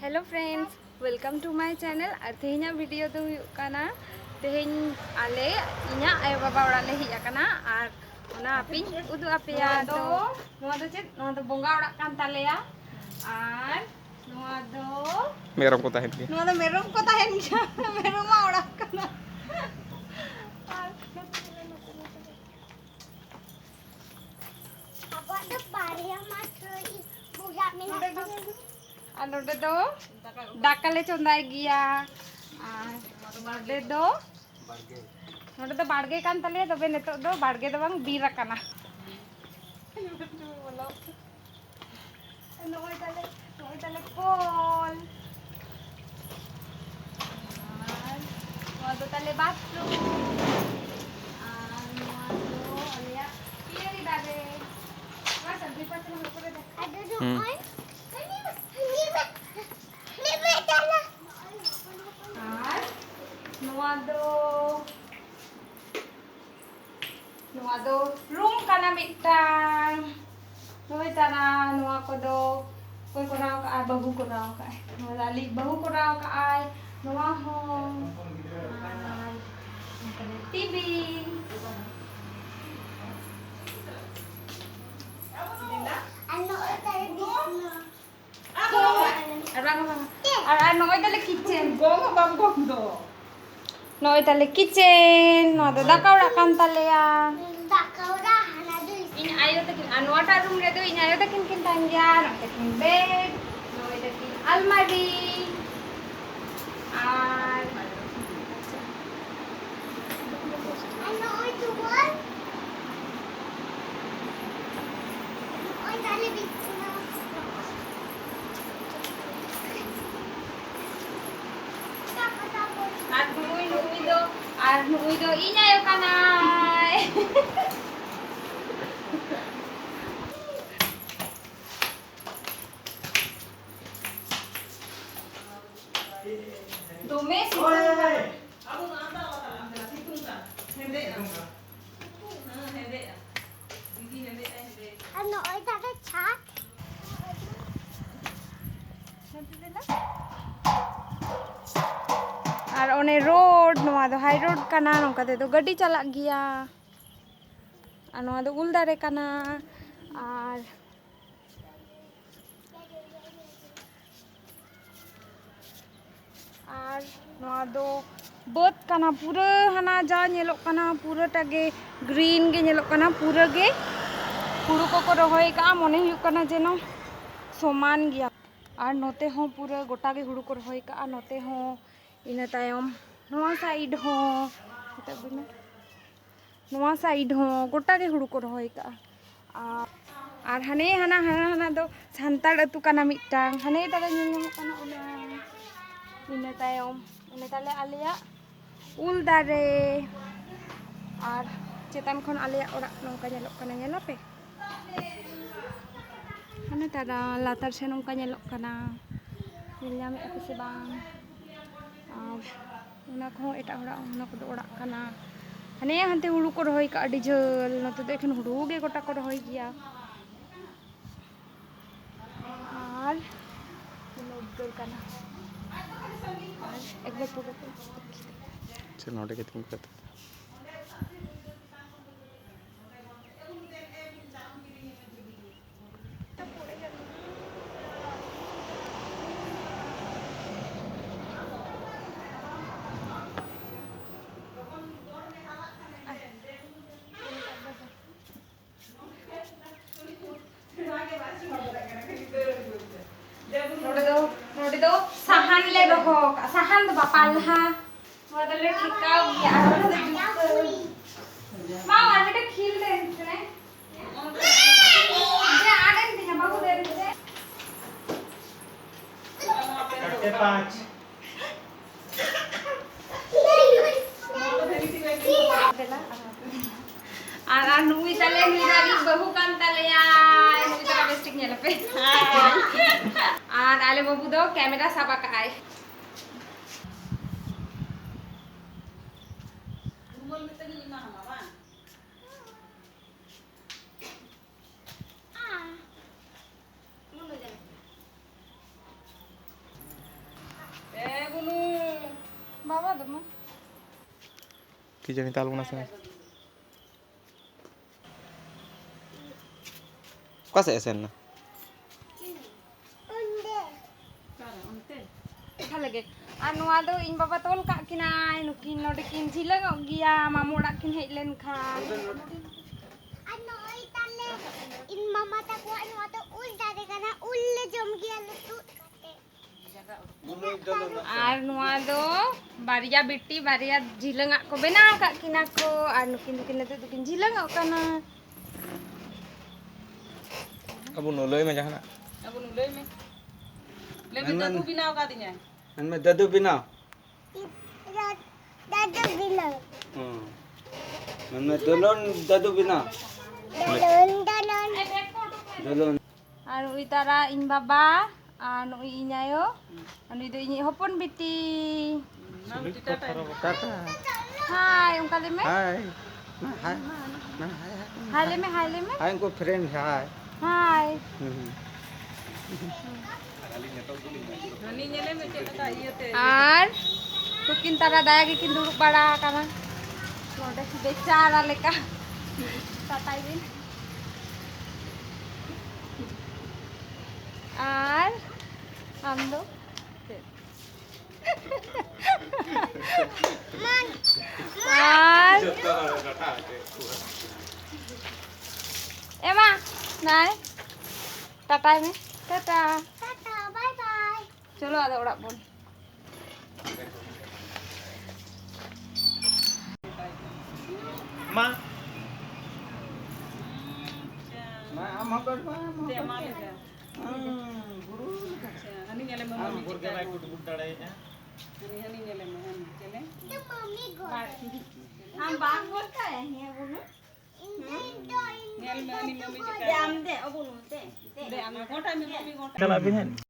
Hello friends welcome to my channel और तेहना video तो तेहन आले इना आयो बाबा ओड़ा ले हिज आकना और ओना आपिन उदु आपेया तो बोंगा ओड़ा कान तालेया और मेरम को ताहेन के मेरम को ताहेन गया मेरम ओड़ा काना और नोडे दो दाका ले चंदाय गिया और नोडे दो बाड़गे कान ताले तबे नितो दो बाड़गे दो बांग बीर आकाना नोय ताले कल और दो ताले बाथरूम और दो अलिया पियरी दादे वा सब्जी पात्र हो करे दे रूम काना मिटटांग नोय तारा नोआ कोदो कोई कोराव का बाबू कोराव का नोआ लाली बाबू कोराव का आय नोआ हो टीवी और नोय ताले किचन गोंग बाम गोंग दो नोय ताले किचन नोआ दो दाका ओड़ा कान तालेया इन आयो तकिन नोटा रूम रे दो इन आयो तकिन किन तान गया नोटे किन बेड नोय तकिन अलमारी और नुई दो इन आयो कानाय दोमे और ओने रोड नोआ दो हाई रोड काना नोका ते दो गड्डी चला गया और नोआ दो उल दारे काना और नोआ दो बद काना पूरा हाना जा नेलोक काना पूरा टागे ग्रीन गे नेलोक काना पूरा गे हुड़ू को रहोय का मने हुयुक काना जेनो समान गया और नोते हो पूरा गोटा गे हुड़ू को रहोय का नोते हो इना तायम नोआ साइड हो नोआ साइड हो गोटा गे हुड़ू को रहोय का और हाने हाना हाना हाना दो सांताड़ अतु काना मिटांग हाने ताले नेल काना ओना इना तायम इना ताले आलेया उल दारे और चेतान खन आलेया ओड़ा नोंका नेलोक काना नेलापे हाने तारा लातार से नोंका नेलोक काना नेल ᱧᱟᱢᱮ ᱟᱯᱮ ᱥᱮ ᱵᱟᱝ और ओना को एटा ओड़ा ओना को ओड़ा काना हाने हानते हुड़ू को रहोय का अडी झल नते दो एखन हुड़ू गे गोटा को रहोय गिया और नोदर काना एक बार पूरा चल नोटे के तुम करते नोडे दो साहान ले रहो साहान दो बापाल हा मोदले ठिकाव गया मां वाले खील दे ने जे आगन दिना बाबू दे रे कट्टे 5 और नुई तले मीरारी बहु कान तले नुई तले बेस्टिक नेलपे और आले बाबू दो कैमरा साबा का आए Bawa demo. Ki jani tal buna sa. Ka sa esen na. Lagi. Nua do ᱤᱧ ᱵᱟᱵᱟ ᱛᱚᱞ ᱠᱟᱜ ᱠᱤᱱᱟᱭ ᱱᱩᱠᱤᱱ ᱱᱚᱰᱮ ᱠᱤᱱ ᱡᱷᱤᱞᱟᱹᱝᱚᱜ ᱜᱮᱭᱟ ᱢᱟᱢᱩ ᱚᱲᱟᱜ ᱠᱤᱱ ᱦᱮᱡ ᱞᱮᱱᱠᱷᱟᱱ इन मामा तक वो नुआ तो उल दादे kana ul le jom gया लतु R নুয়া do Baria বিটি Baria ঝিলাঙাᱜ ko benaw kak kina ko ar nukin nito dukin ঝিলাঙᱚᱜ kana. Abu no leuy ma jahana. Abu nulai me. Lebih dadu binaw ka dinya. मैं ददू बिना दादा बिना मैं दुल्हन ददू बिना दुल्हन Ar uitara ᱤᱧ ᱵᱟᱵᱟ ar nui ᱤᱧ ayo ar nui do ᱤᱧ hopon biti. Tata Hai ongka leme. हाय हाय Hai leme हाय को फ्रेंड हाय Hai. Hani nyele me cek ka iya te. Ar nukin tara daya gikin duduk bara kana. Node becara leka. Tatai din. Ar ando Ar Emma, nai. Tatai me. Tata. Tata bye bye Chalo ada orak pun. मां मैं हम कर Te ma le ka. गुरु Hani nyele me mami cek. Hani nyele me hani chele. तो mummy गो हम बाग बोलता है ये बोलो. Nyele me hani mami cek. Dam de, oh bolo de. De am kota me mami kota. Kala bin.